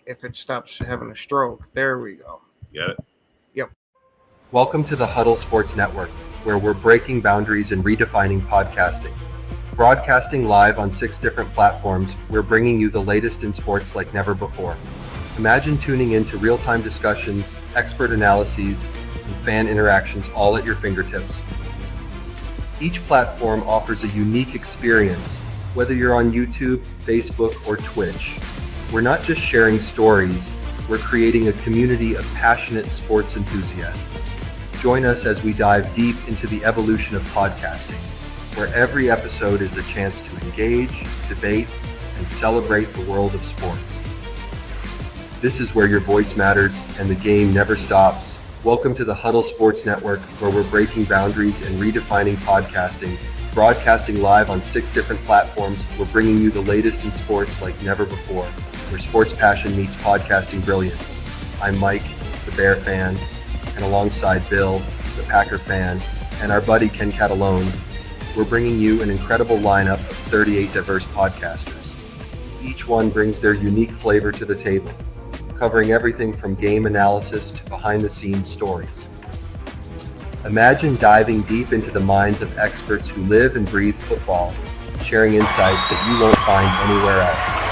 if it stops having a stroke. There we go. Get it? Yep. Welcome to the Huddle Sports Network, where we're breaking boundaries and redefining podcasting. Broadcasting live on 6 different platforms, we're bringing you the latest in sports like never before. Imagine tuning into real-time discussions, expert analyses, and fan interactions all at your fingertips. Each platform offers a unique experience, whether you're on YouTube, Facebook, or Twitch. We're not just sharing stories, we're creating a community of passionate sports enthusiasts. Join us as we dive deep into the evolution of podcasting, where every episode is a chance to engage, debate, and celebrate the world of sports. This is where your voice matters and the game never stops. Welcome to the Huddle Sports Network, where we're breaking boundaries and redefining podcasting. Broadcasting live on 6 different platforms, we're bringing you the latest in sports like never before, where sports passion meets podcasting brilliance. I'm Mike, the Bear fan, and alongside Bill, the Packer fan, and our buddy Ken Catalone, we're bringing you an incredible lineup of 38 diverse podcasters. Each one brings their unique flavor to the table, covering everything from game analysis to behind-the-scenes stories. Imagine diving deep into the minds of experts who live and breathe football, sharing insights that you won't find anywhere else.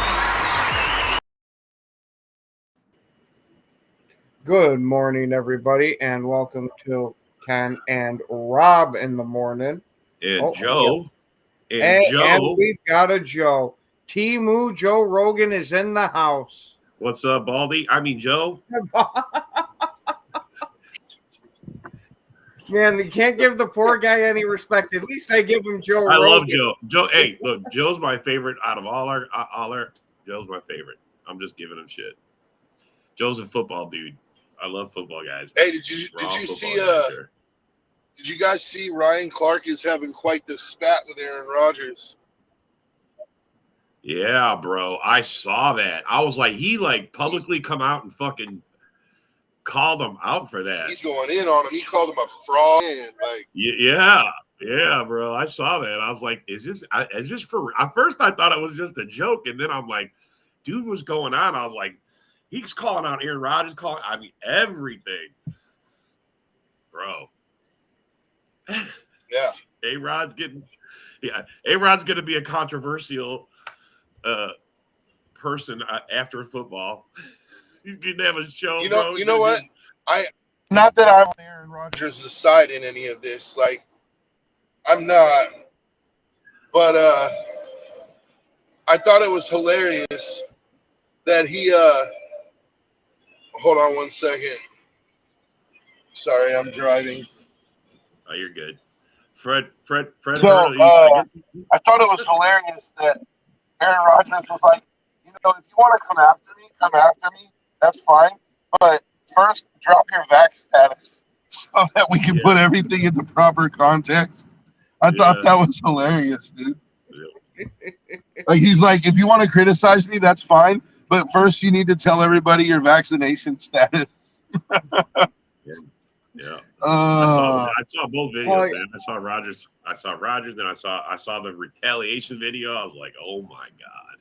Good morning, everybody, and welcome to Ken and Rob in the morning. And Joe. And we've got a Joe. T-Moo Joe Rogan is in the house. What's up, Baldy? I mean, Joe. Man, you can't give the poor guy any respect. At least I give him Joe I Rogan. love Joe. Joe, hey, look, Joe's my favorite out of all our Joe's my favorite. I'm just giving him shit. Joe's a football dude. I love football guys. Hey, did you see did you guys see Ryan Clark is having quite the spat with Aaron Rodgers? Yeah, bro. I saw that. I was like, he publicly come out and fucking called him out for that. He's going in on him. He called him a fraud. Yeah, bro. I saw that. I was like, is this for? At first, I thought it was just a joke, and then I'm like, dude, what's going on? I was like, he's calling out Aaron Rodgers, everything, bro. Yeah, A-Rod's gonna be a controversial person after football. He's gonna have a show. You know what? Not that I'm on Aaron Rodgers' side in any of this. I'm not. But I thought it was hilarious that he. Hold on one second. Sorry, I'm driving. Oh, you're good. Fred. So I thought it was hilarious that Aaron Rodgers was like, if you want to come after me, that's fine. But first, drop your vax status so that we can put everything into proper context. I thought that was hilarious, dude. Yeah. He's like, if you want to criticize me, that's fine. But first, you need to tell everybody your vaccination status. Yeah. I saw both videos. Man. I saw Rodgers. Then I saw the retaliation video. I was like, oh my god.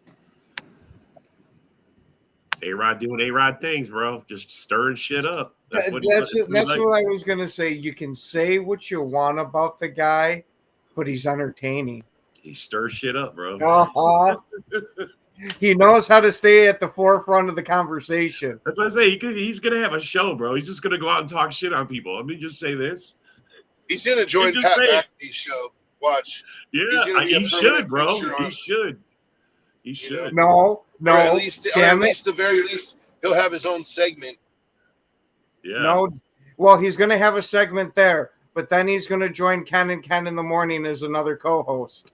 A-Rod doing A-Rod things, bro. Just stirring shit up. That's what I was gonna say. You can say what you want about the guy, but he's entertaining. He stirs shit up, bro. He knows how to stay at the forefront of the conversation. That's what I say. He's gonna have a show, bro. He's just gonna go out and talk shit on people. Let me just say this. He's gonna join Pat McAfee's show. Watch. Yeah, he should, bro. He should. No. At the very least, he'll have his own segment. Yeah. No. Well, he's gonna have a segment there, but then he's gonna join Ken and Ken in the morning as another co-host.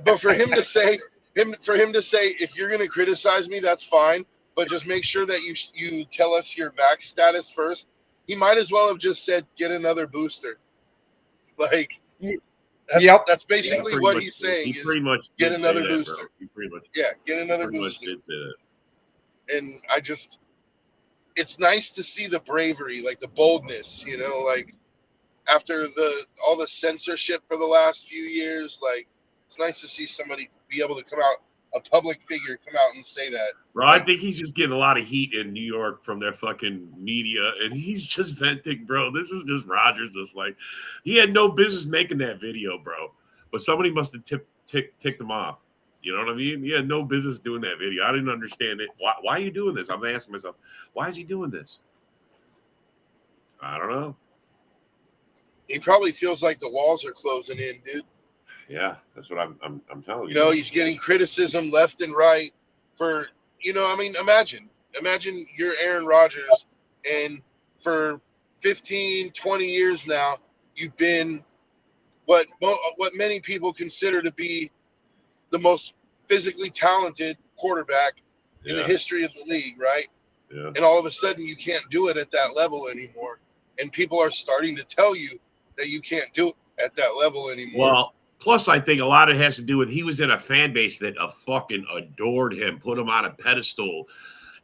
But for him to say, if you're going to criticize me, that's fine. But just make sure that you tell us your vax status first. He might as well have just said, get another booster. That's basically what he's saying. He pretty much get another booster. Bro. He pretty much get another booster. Did say that. And it's nice to see the bravery, the boldness. After all the censorship for the last few years, it's nice to see somebody be able to come out a public figure come out and say that. Bro, I think he's just getting a lot of heat in New York from their fucking media, and he's just venting, bro. This is just Rodgers. Just like, he had no business making that video, bro. But somebody must have ticked him off. You know what I mean? He had no business doing that video. I didn't understand it. Why are you doing this? I'm asking myself, why is he doing this? I don't know. He probably feels like the walls are closing in, dude. Yeah, that's what I'm telling you. You know, he's getting criticism left and right for, I mean, imagine you're Aaron Rodgers, and for 15, 20 years now, you've been what many people consider to be the most physically talented quarterback in the history of the league, right? Yeah. And all of a sudden you can't do it at that level anymore. And people are starting to tell you that you can't do it at that level anymore. Well, plus I think a lot of it has to do with he was in a fan base that fucking adored him, put him on a pedestal.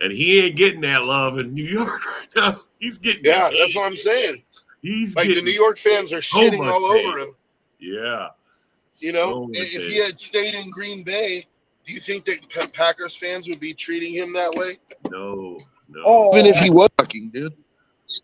And he ain't getting that love in New York right now. He's getting that's what I'm saying. He's like the New York fans are shitting all over him. Yeah. If he had stayed in Green Bay, do you think that Packers fans would be treating him that way? No. Even if he was fucking, dude.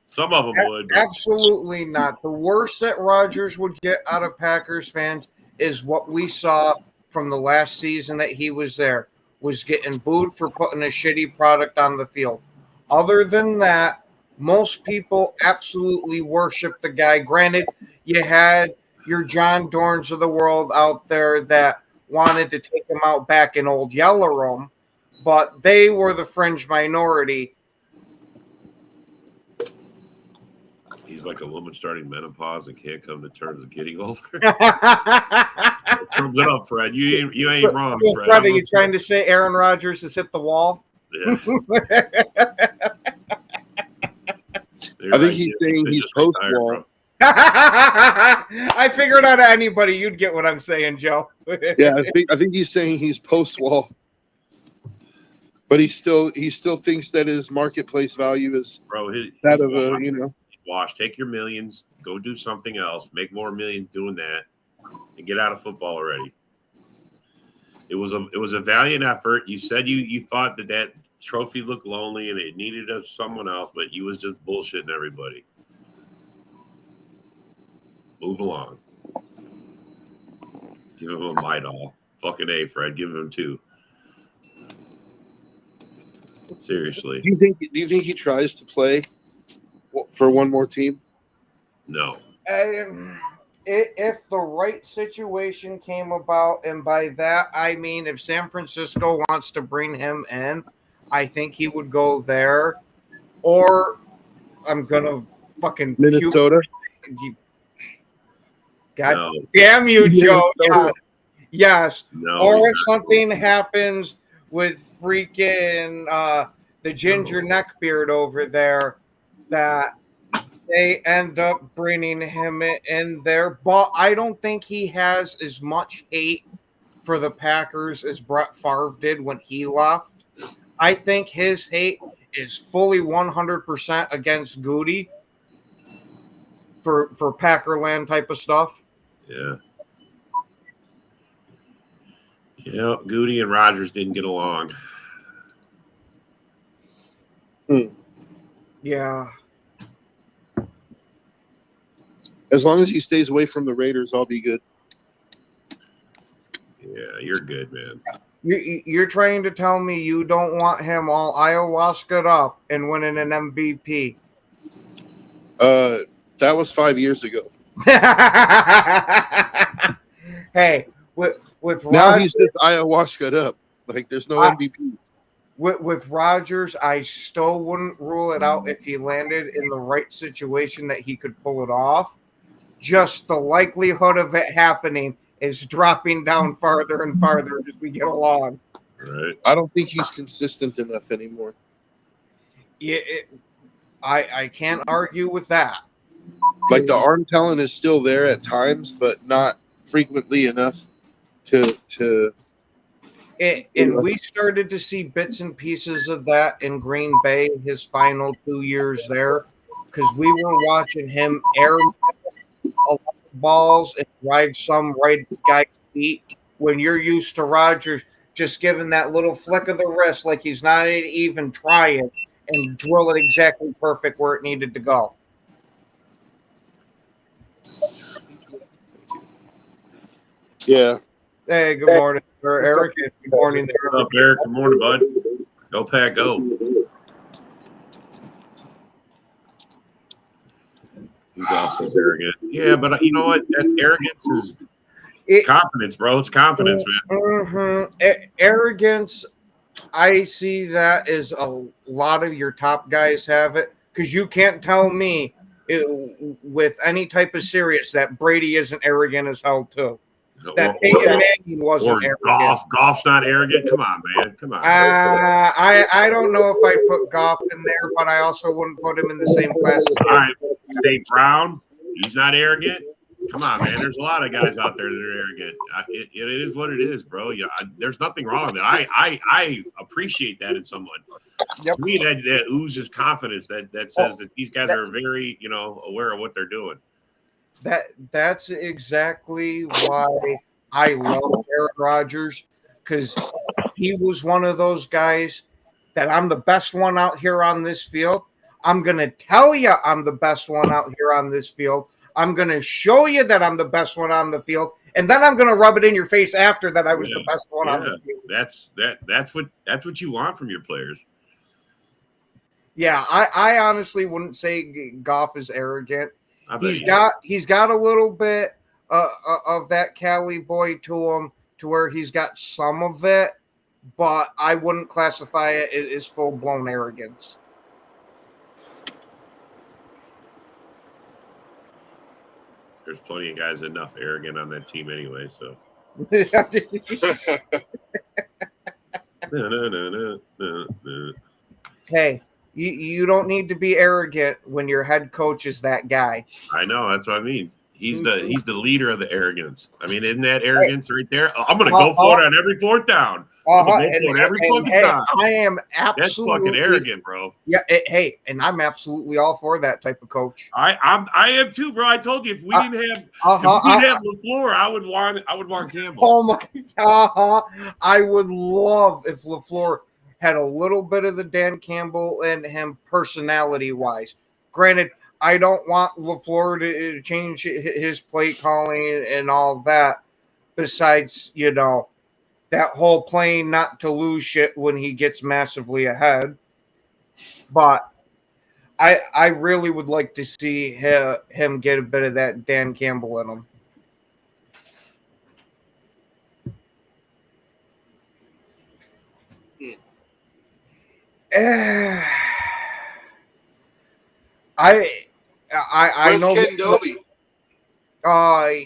Some of them would. Absolutely not. The worst that Rodgers would get out of Packers fans is what we saw from the last season that he was there, was getting booed for putting a shitty product on the field. Other than that, most people absolutely worship the guy. Granted, you had your John Dorns of the world out there that wanted to take him out back in Old Yeller Room, but they were the fringe minority. He's like a woman starting menopause and can't come to terms with getting older. Sums it up, Fred. You ain't wrong, Fred. Fred, are you trying to say Aaron Rodgers has hit the wall? Yeah. I think he's saying he's post-wall. I figured out anybody, you'd get what I'm saying, Joe. Yeah, I think he's saying he's post-wall, but he still thinks that his marketplace value is that of a Wash, take your millions, go do something else, make more millions doing that, and get out of football already. It was a valiant effort. You said you thought that trophy looked lonely and it needed someone else, but you was just bullshitting everybody. Move along. Give him a Midol. Fucking A, Fred. Give him 2. Seriously. Do you think he tries to play for one more team? No. If the right situation came about, and by that I mean if San Francisco wants to bring him in, I think he would go there. Or I'm gonna fucking Minnesota. God damn you, Joe. Yes. No, or if something happens with freaking the ginger neckbeard over there, that they end up bringing him in there. But I don't think he has as much hate for the Packers as Brett Favre did when he left. I think his hate is fully 100% against Goody for Packerland type of stuff. Yeah. Yeah, Goody and Rodgers didn't get along. Yeah. As long as he stays away from the Raiders, I'll be good. Yeah, you're good, man. You're trying to tell me you don't want him all ayahuasca'd up and winning an MVP? That was 5 years ago. Hey, with now Rodgers, he's just ayahuasca'd up. Like there's no MVP. With Rodgers, I still wouldn't rule it out if he landed in the right situation that he could pull it off. Just the likelihood of it happening is dropping down farther and farther as we get along. Right. I don't think he's consistent enough anymore. Yeah, I can't argue with that. Like the arm talent is still there at times, but not frequently enough to. And we started to see bits and pieces of that in Green Bay his final 2 years there, because we were watching him air a lot of balls and drive some right at the guy's feet. When you're used to Rodgers just giving that little flick of the wrist like he's not even trying and drill it exactly perfect where it needed to go. Yeah. Hey, good morning, or Eric. Good morning. What's up, Eric? Good morning, bud. Go Pack, go. He's also arrogant. Yeah, but you know what? That arrogance is confidence, bro. It's confidence, man. Mm-hmm. Arrogance, I see that as a lot of your top guys have it, because you can't tell me with any type of serious that Brady isn't arrogant as hell too. That Peyton Manning wasn't arrogant. Goff's not arrogant. Come on, man. Come on. I don't know if I'd put Goff in there, but I also wouldn't put him in the same class as All right, St. Brown. He's not arrogant. Come on, man. There's a lot of guys out there that are arrogant. It is what it is, bro. Yeah, there's nothing wrong with that. I appreciate that in someone. Yep. To me, that oozes confidence. That says that these guys are very, aware of what they're doing. That's exactly why I love Aaron Rodgers, because he was one of those guys that I'm the best one out here on this field. I'm going to tell you I'm the best one out here on this field. I'm going to show you that I'm the best one on the field. And then I'm going to rub it in your face after that I was the best one on the field. That's what you want from your players. Yeah, I honestly wouldn't say Goff is arrogant. He's got a little bit of that Cali boy to him, to where he's got some of it, but I wouldn't classify it as full-blown arrogance. There's plenty of guys enough arrogant on that team anyway, so. No. Hey, you don't need to be arrogant when your head coach is that guy. I know, that's what I mean. He's the leader of the arrogance. I mean, isn't that arrogance right there? I'm going to go for it on every fourth down. I am absolutely. That's fucking arrogant, bro. Yeah, and I'm absolutely all for that type of coach. I am too, bro. I told you if we didn't have LaFleur, I would want Campbell. Oh my god, I would love if LaFleur had a little bit of the Dan Campbell in him personality wise. Granted, I don't want LaFleur to change his play calling and all that. Besides, that whole playing not to lose shit when he gets massively ahead. But I really would like to see him get a bit of that Dan Campbell in him. I know. Where's Ken Dobie?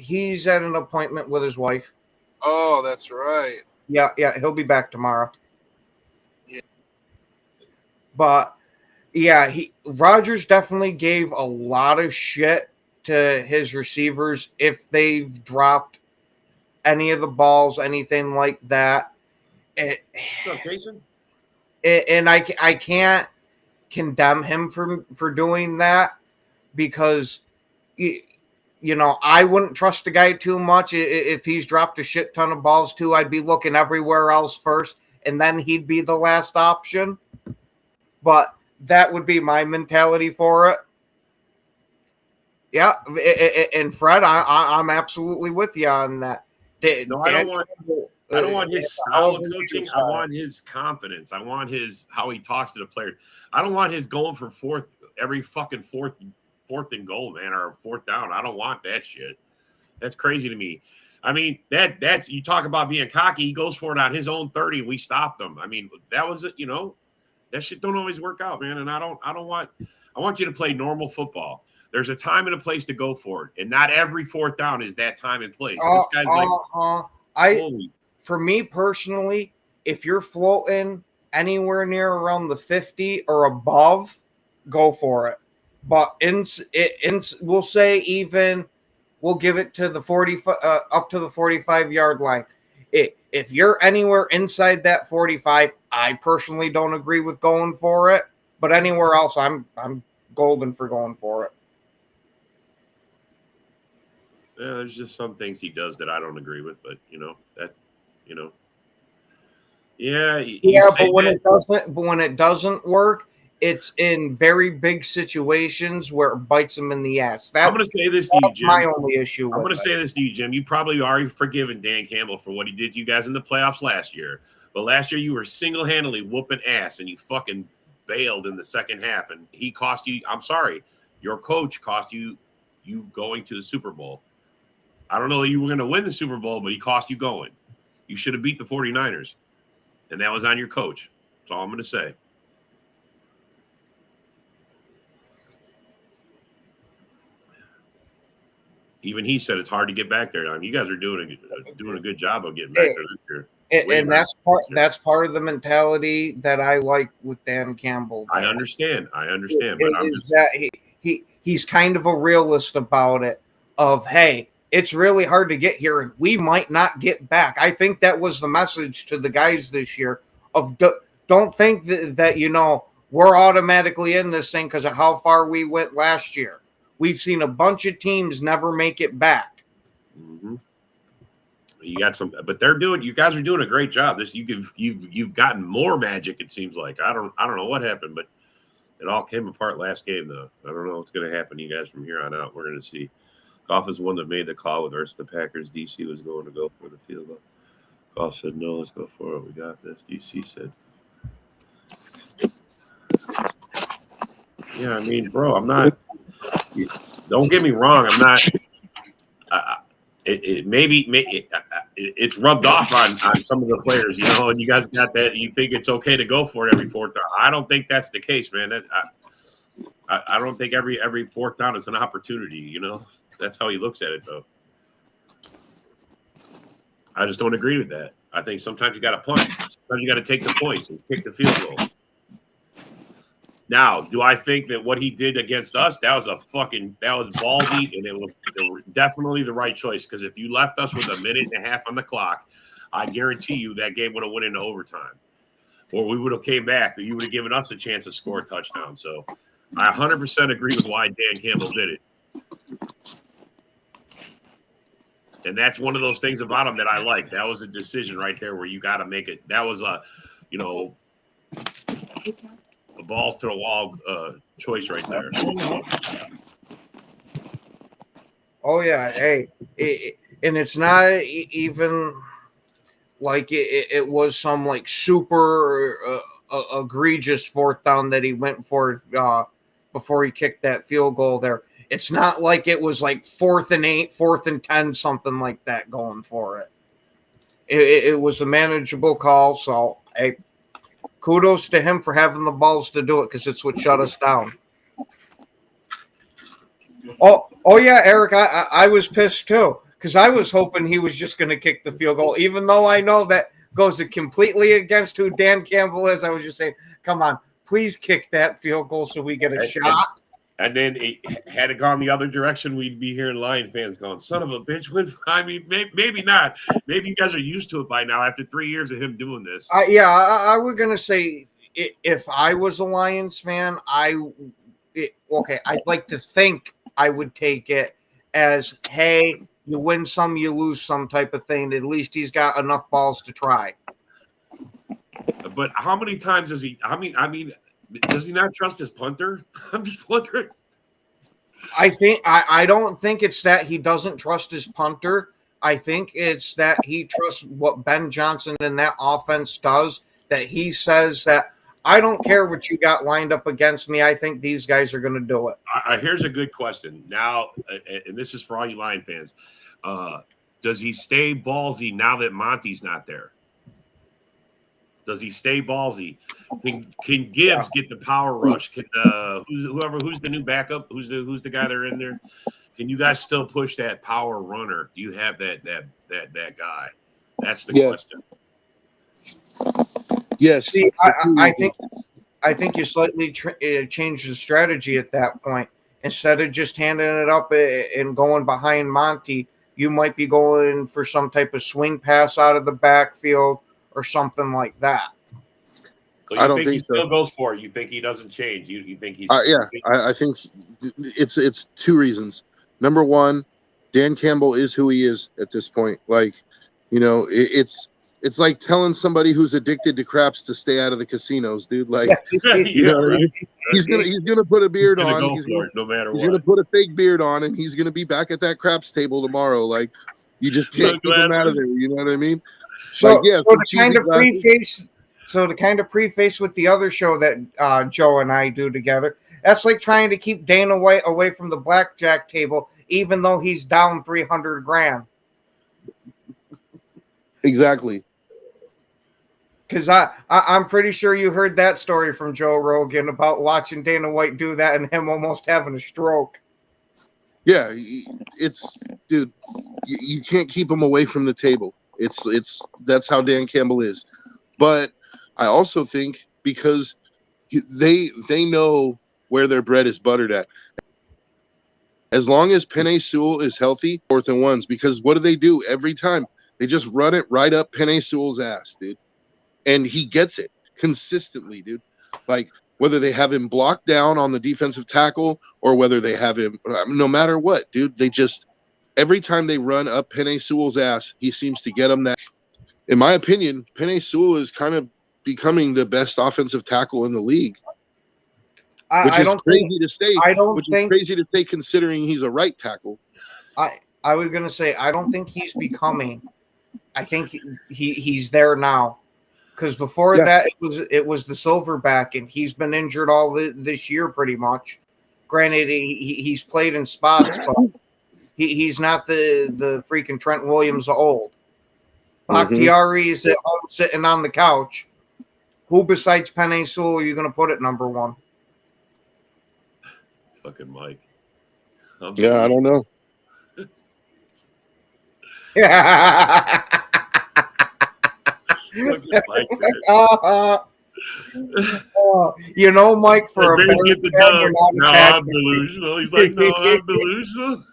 He's at an appointment with his wife. Oh, that's right. Yeah, he'll be back tomorrow. Yeah. But yeah, Rodgers definitely gave a lot of shit to his receivers if they've dropped any of the balls, anything like that. What's up, Jason? And I can't condemn him for doing that, because I wouldn't trust the guy too much. If he's dropped a shit ton of balls too, I'd be looking everywhere else first, and then he'd be the last option. But that would be my mentality for it. Yeah, and Fred, I'm absolutely with you on that. No, I don't want his style of coaching. I want his confidence. I want how he talks to the players. I don't want his going for every fucking fourth and goal, man, or fourth down. I don't want that shit. That's crazy to me. I mean, that's you talk about being cocky. He goes for it on his own 30, and we stopped them. I mean, that was it. That shit don't always work out, man. And I want you to play normal football. There's a time and a place to go for it, and not every fourth down is that time and place. This guy's for me personally, if you're floating anywhere near around the 50 or above, go for it. But we'll say we'll give it to the 40 up to the 45-yard line. If you're anywhere inside that 45, I personally don't agree with going for it. But anywhere else, I'm golden for going for it. Yeah, there's just some things he does that I don't agree with, but Yeah, but when it doesn't work, it's in very big situations where it bites them in the ass. I'm going to say this to you, Jim. My only issue. I'm going to say this to you, Jim. You probably already forgiven Dan Campbell for what he did to you guys in the playoffs last year. But last year you were single-handedly whooping ass, and you fucking bailed in the second half, and he cost you. I'm sorry, your coach cost you going to the Super Bowl. I don't know that you were going to win the Super Bowl, but he cost you going. You should have beat the 49ers, and that was on your coach. That's all I'm going to say. Even he said it's hard to get back there. I mean, you guys are doing a good job of getting back there this year. And that's part of the mentality that I like with Dan Campbell. I understand, but I'm just that he's kind of a realist about it. Of hey, it's really hard to get here, and we might not get back. I think that was the message to the guys this year. Of don't think that we're automatically in this thing because of how far we went last year. We've seen a bunch of teams never make it back. Mm-hmm. You got some, but you guys are doing a great job. You've gotten more magic. It seems like I don't know what happened, but it all came apart last game though. I don't know what's going to happen to you guys from here on out. We're going to see. Goff is the one that made the call with the Packers. DC was going to go for the field goal. Goff said no. Let's go for it. We got this. DC said, "Yeah, I mean, bro, I'm not." Don't get me wrong. I'm not. It's rubbed off on some of the players, and you guys got that. You think it's okay to go for it every fourth down. I don't think that's the case, man. I don't think every fourth down is an opportunity. That's how he looks at it, though. I just don't agree with that. I think sometimes you got to punt. Sometimes you got to take the points and kick the field goal. Now, do I think that what he did against us, that was ballsy, and it was definitely the right choice, because if you left us with a minute and a half on the clock, I guarantee you that game would have went into overtime. Or we would have came back, or you would have given us a chance to score a touchdown. So I 100% agree with why Dan Campbell did it. And that's one of those things about him that I like. That was a decision right there where you got to make it. That was a balls to the wall choice right there. Oh yeah, hey, and it's not even like it was some like super egregious fourth down that he went for before he kicked that field goal there. It's not like it was like 4th and 8, 4th and 10, something like that going for it. It was a manageable call, so hey, kudos to him for having the balls to do it, because it's what shut us down. Oh yeah, Eric, I was pissed too, because I was hoping he was just going to kick the field goal, even though I know that goes completely against who Dan Campbell is. I was just saying, come on, please kick that field goal so we get a shot. And then had it gone the other direction, we'd be hearing Lion fans going, son of a bitch. I mean, maybe not. Maybe you guys are used to it by now after 3 years of him doing this. I was going to say, if I was a Lions fan, I'd like to think I would take it as, hey, you win some, you lose some type of thing. At least he's got enough balls to try. But how many times does he – I mean – does he not trust his punter? I'm just wondering. I don't think it's that he doesn't trust his punter. I think it's that he trusts what Ben Johnson and that offense does, that he says that I don't care what you got lined up against me. I think these guys are going to do it. Here's a good question. Now, and this is for all you Lion fans. Does he stay ballsy now that Monty's not there? Does he stay ballsy? Can Gibbs get the power rush? Can who's the new backup? Who's the guy that are in there? Can you guys still push that power runner? Do you have that guy? That's the question. Yes. See, I think you slightly change the strategy at that point. Instead of just handing it up and going behind Monty, you might be going for some type of swing pass out of the backfield or something like that. So I don't think he still goes for it. You think he doesn't change? You think he's I think it's two reasons. Number one, Dan Campbell is who he is at this point. Like, it's It's like telling somebody who's addicted to craps to stay out of the casinos, dude. Like, Yeah, know what I mean? He's gonna put a beard He's gonna on. go for it no matter He's what. gonna put a fake beard on, and he's gonna be back at that craps table tomorrow. Like, you just can't keep him out of there. You know what I mean? So, Like, yeah, so some to cheesy kind of glasses. preface, with the other show that Joe and I do together, that's like trying to keep Dana White away from the blackjack table, even though he's down 300 grand. Exactly. Because I'm pretty sure you heard that story from Joe Rogan about watching Dana White do that and him almost having a stroke. Yeah, it's dude. You can't keep him away from the table. It's that's how Dan Campbell is. But I also think because they know where their bread is buttered at. As long as Penei Sewell is healthy, 4th and 1s, because what do every time? They just run it right up Penei Sewell's ass, dude. And he gets it consistently, dude. Like, whether they have him blocked down on the defensive tackle or whether they have him, no matter what, dude, they just, every time they run up Penei Sewell's ass, he seems to get them that. In my opinion, Penei Sewell is kind of becoming the best offensive tackle in the league. Which is crazy to say. Which is crazy to say considering he's a right tackle. I was going to say, I don't think he's becoming. I think he's there now. Because before that, it was the silverback, and he's been injured all this year pretty much. Granted, he's played in spots, but he's not the freaking Trent Williams of old. Bakhtiari is at home sitting on the couch. Who besides Penei Sewell are you going to put at number 1? Fucking Mike. I don't know. You know, Mike, for a Bears get the dub. No, I'm delusional. He's like, no, I'm delusional.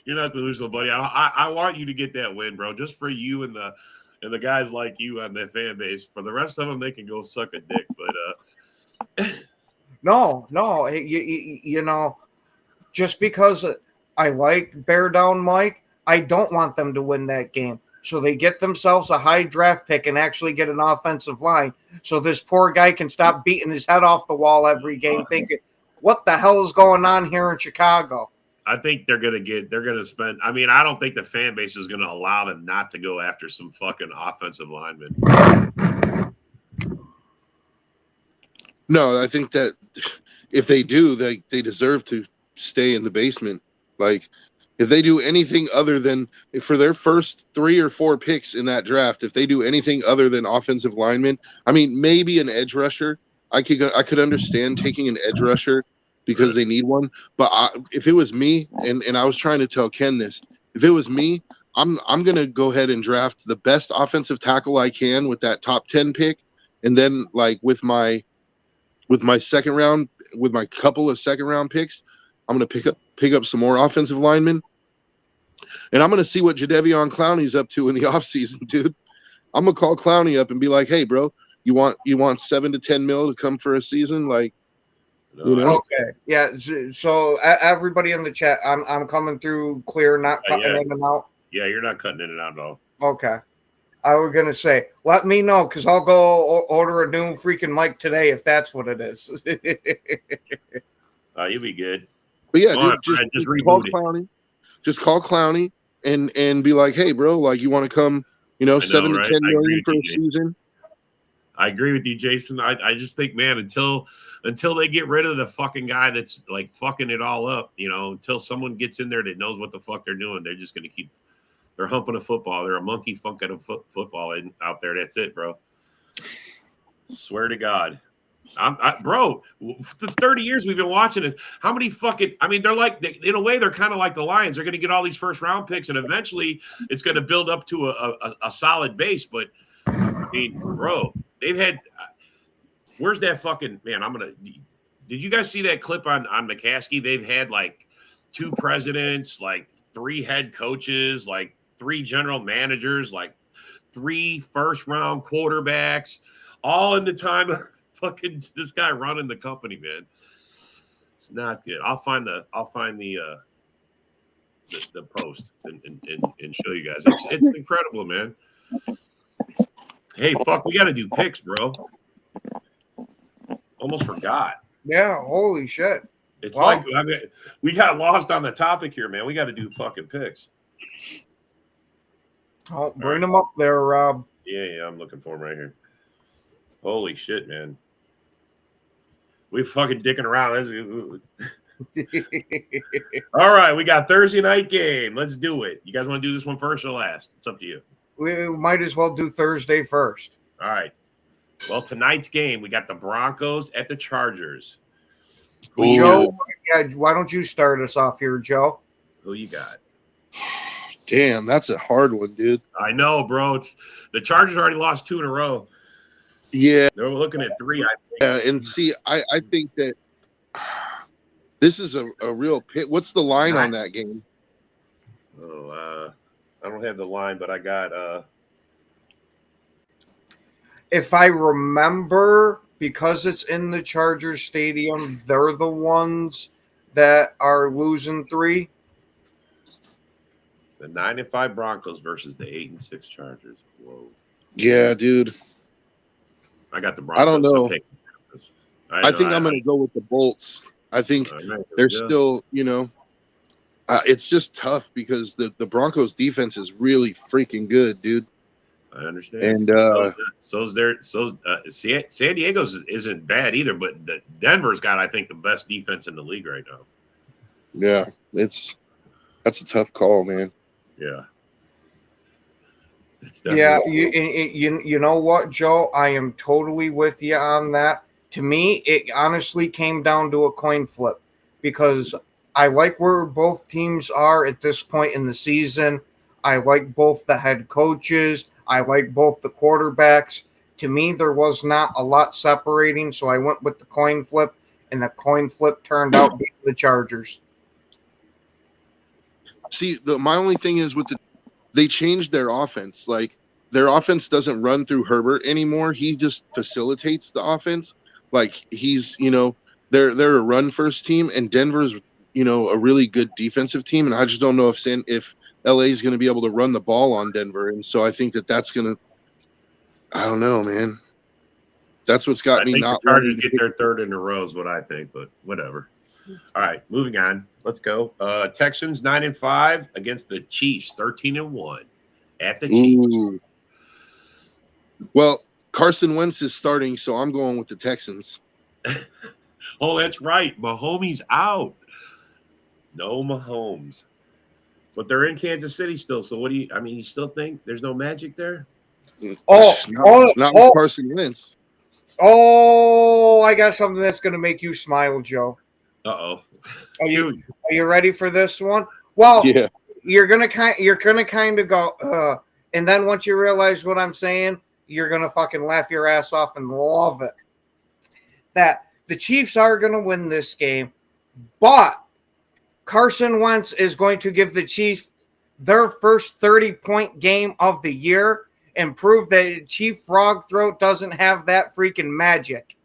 You're not delusional, buddy. I want you to get that win, bro, just for you and the guys like you on that fan base. For the rest of them, they can go suck a dick. But no, you know, just because I like Bear Down Mike, I don't want them to win that game. So they get themselves a high draft pick and actually get an offensive line. So this poor guy can stop beating his head off the wall every game thinking, what the hell is going on here in Chicago? I think they're going to spend. I mean, I don't think the fan base is going to allow them not to go after some fucking offensive linemen. No, I think that if they do, they deserve to stay in the basement. Like, if they do anything other than for their first 3 or 4 picks in that draft, if they do anything other than offensive linemen, I mean, maybe an edge rusher. I could understand taking an edge rusher because they need one. But if it was me, and I was trying to tell Ken this, if it was me, I'm gonna go ahead and draft the best offensive tackle I can with that top 10 pick, and then like with my second round, with my couple of second round picks, I'm gonna pick up some more offensive linemen, and I'm gonna see what Jadeveon Clowney's up to in the offseason, dude. I'm gonna call Clowney up and be like, hey, bro, you want $7 to $10 mil to come for a season, like. You know? Okay, yeah. So everybody in the chat, I'm coming through clear, not cutting in and out. Yeah, you're not cutting in and out at all. Okay. I was gonna say, let me know because I'll go order a new freaking mic today if that's what it is. You'll be good. But yeah, dude, just call Clowney. Just call Clowney and be like, hey, bro, like you want to come, $7 to $10 million for a season. I agree with you, Jason. I just think, man, until they get rid of the fucking guy that's like fucking it all up, until someone gets in there that knows what the fuck they're doing, they're just gonna keep. They're humping a football. They're a monkey funking a football out there. That's it, bro. Swear to God. Bro, the 30 years we've been watching it, how many fucking, I mean, they're like, in a way, they're kind of like the Lions. They're going to get all these first round picks, and eventually it's going to build up to a solid base. But, I mean, bro, they've had, where's that fucking, man, did you guys see that clip on McCaskey? They've had like 2 presidents, like 3 head coaches, like 3 general managers, like 3 first-round quarterbacks, all in the time of fucking this guy running the company, man. It's not good. I'll find the the post and show you guys. It's incredible, man. Hey, fuck, we got to do picks, bro. Almost forgot. Yeah, holy shit. It's Well, like we got lost on the topic here, man. We got to do fucking picks. Oh, bring them up there, Rob. Yeah, I'm looking for them right here. Holy shit, man. We fucking dicking around. All right, we got Thursday night game. Let's do it. You guys want to do this one first or last? It's up to you. We might as well do Thursday first. All right. Well, tonight's game, we got the Broncos at the Chargers. Joe, why don't you start us off here, Joe? Who you got? Damn, that's a hard one, dude. I know, bro. The Chargers already lost 2 in a row. Yeah. They're looking at 3, I think. Yeah, and see, I think that this is a real pit. What's the line on that game? Oh, I don't have the line, but I got If I remember, because it's in the Chargers Stadium, they're the ones that are losing 3. the 9-5 Broncos versus the 8-6 Chargers. Whoa. Yeah, dude. I got the Broncos. I don't know. I think I'm going to go with the Bolts. I think they're still, it's just tough because the Broncos defense is really freaking good, dude. I understand. And San Diego's isn't bad either, but Denver's got, I think, the best defense in the league right now. Yeah, that's a tough call, man. Yeah. Yeah, you know what, Joe? I am totally with you on that. To me, it honestly came down to a coin flip because I like where both teams are at this point in the season. I like both the head coaches. I like both the quarterbacks. To me, there was not a lot separating, so I went with the coin flip, and the coin flip turned out being the Chargers. See, my only thing is they changed their offense. Like, their offense doesn't run through Herbert anymore. He just facilitates the offense. Like, he's, they're a run-first team, and Denver's, a really good defensive team, and I just don't know if LA is going to be able to run the ball on Denver, and so I think that's going to – I don't know, man. That's what's got me not – the Chargers get their 3rd in a row is what I think, but whatever. All right, moving on. Let's go. Texans 9-5 against the Chiefs 13-1 at the Chiefs. Ooh. Well, Carson Wentz is starting, so I'm going with the Texans. Oh, that's right. Mahomes out. No Mahomes. But they're in Kansas City still. So what do you still think there's no magic there? Not with Carson Wentz. Oh, I got something that's going to make you smile, Joe. Uh-oh. Are you ready for this one? Well, yeah. You're gonna kind of go, and then once you realize what I'm saying, you're gonna fucking laugh your ass off and love it. That the Chiefs are gonna win this game, but Carson Wentz is going to give the Chiefs their first 30-point game of the year and prove that Chief Frog Throat doesn't have that freaking magic.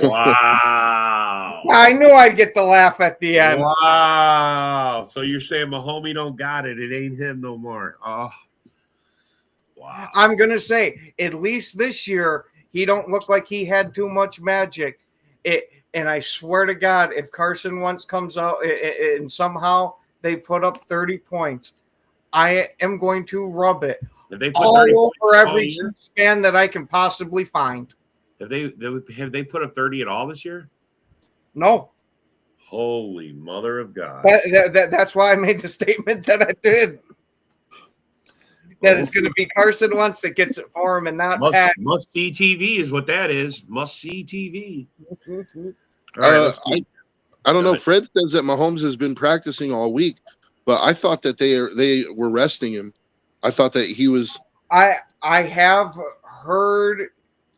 Wow. I knew I'd get the laugh at the end. Wow. So you're saying Mahomes don't got it. It ain't him no more. Oh. Wow. I'm going to say, at least this year, he don't look like he had too much magic. And I swear to God, if Carson Wentz comes out and somehow they put up 30 points, I am going to rub it all over every span that I can possibly find. Have they put up 30 at all this year? No. Holy mother of God. That's why I made the statement that I did. That it's going to be Carson Wentz that gets it for him and not Pat. Must see TV is what that is. Must see TV. I don't know. Fred says that Mahomes has been practicing all week, but I thought that they were resting him. I thought that he was. I have heard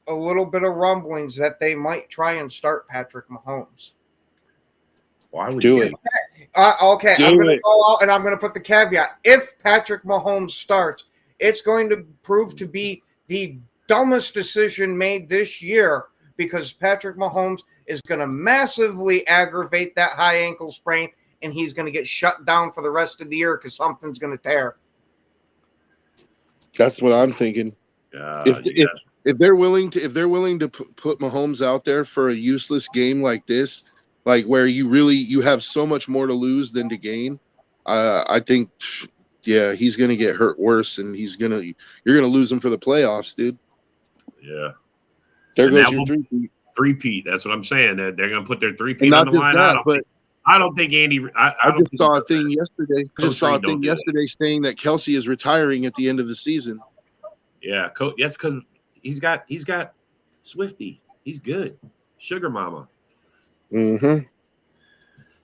a little bit of rumblings that they might try and start Patrick Mahomes. Why would do you it? Okay, I'm going to go out and I'm going to put the caveat. If Patrick Mahomes starts, it's going to prove to be the dumbest decision made this year because Patrick Mahomes is going to massively aggravate that high ankle sprain and he's going to get shut down for the rest of the year because something's going to tear. That's what I'm thinking. If they're willing to put Mahomes out there for a useless game like this, like where you have so much more to lose than to gain, I think, yeah, he's gonna get hurt worse, and you're gonna lose him for the playoffs, dude. Yeah, there and goes your three-peat. That's what I'm saying. They're gonna put their three-peat on the line. I don't think Andy. I just saw a thing yesterday. Saying that Kelsey is retiring at the end of the season. Yeah, that's because he's got Swifty. He's good. Sugar mama. Mm-hmm.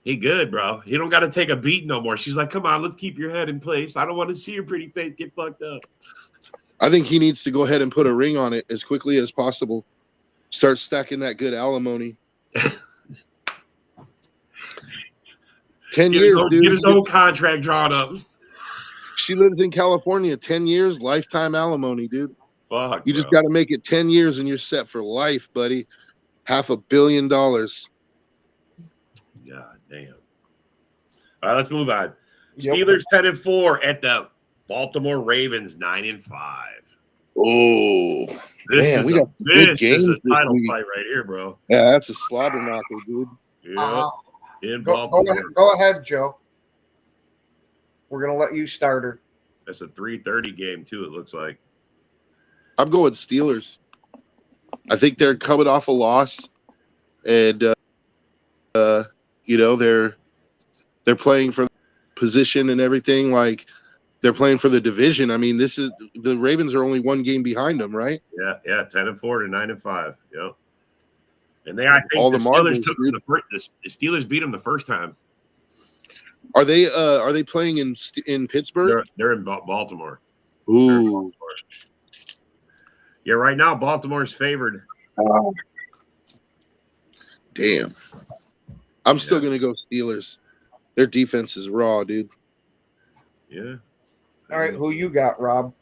He good, bro. He don't got to take a beat no more. She's like, come on, let's keep your head in place. I don't want to see your pretty face get fucked up. I think he needs to go ahead and put a ring on it as quickly as possible. Start stacking that good alimony. 10 years, dude. Get his own contract drawn up. She lives in California. 10 years, lifetime alimony, dude. Fuck, you just got to make it 10 years and you're set for life, buddy. $500 million. God damn. All right, let's move on. Yep. Steelers 10-4 at the Baltimore Ravens 9-5. Oh, this is a title fight right here, bro. Yeah, that's a slobber knocker, dude. Yeah. Go ahead, Joe. We're gonna let you start her. That's a 3:30 game too. It looks like. I'm going Steelers. I think they're coming off a loss, and they're playing for position and everything. Like they're playing for the division. I mean, the Ravens are only one game behind them, right? Yeah, 10-4 to 9-5. Yep. And I think the Steelers beat them the first time. Are they playing in Pittsburgh? They're in Baltimore. Ooh. Yeah, right now Baltimore's favored. Damn. I'm still gonna go Steelers. Their defense is raw, dude. Yeah. All right, who you got, Rob?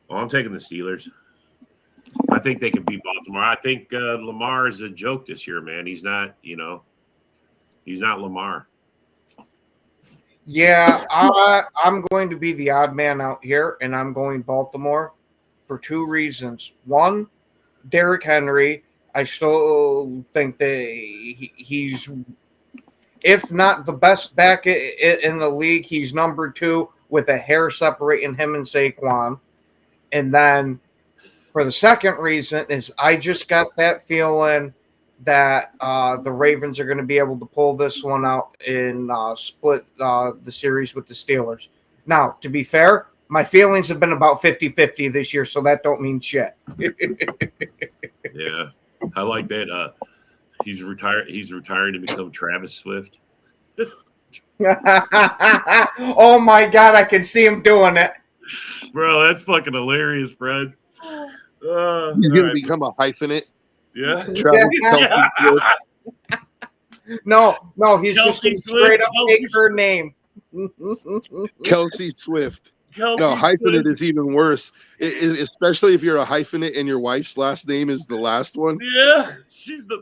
Well, I'm taking the Steelers. I think they can beat Baltimore. I think Lamar is a joke this year, man. He's not, he's not Lamar. Yeah, I'm going to be the odd man out here, and I'm going Baltimore for two reasons. One, Derrick Henry. I still think that he's, if not the best back in the league, he's number 2 with a hair separating him and Saquon. And then for the second reason is I just got that feeling that the Ravens are going to be able to pull this one out and split the series with the Steelers. Now, to be fair, my feelings have been about 50-50 this year, so that don't mean shit. Yeah, I like that. He's retiring to become Travis Swift. Oh, my God, I can see him doing it. Bro, that's fucking hilarious, Fred. He's going to become a hyphenate. Yeah. No, he's Kelsey just straight up take her name. Kelsey Swift. Hyphenate is even worse, especially if you're a hyphenate and your wife's last name is the last one. Yeah, she's the.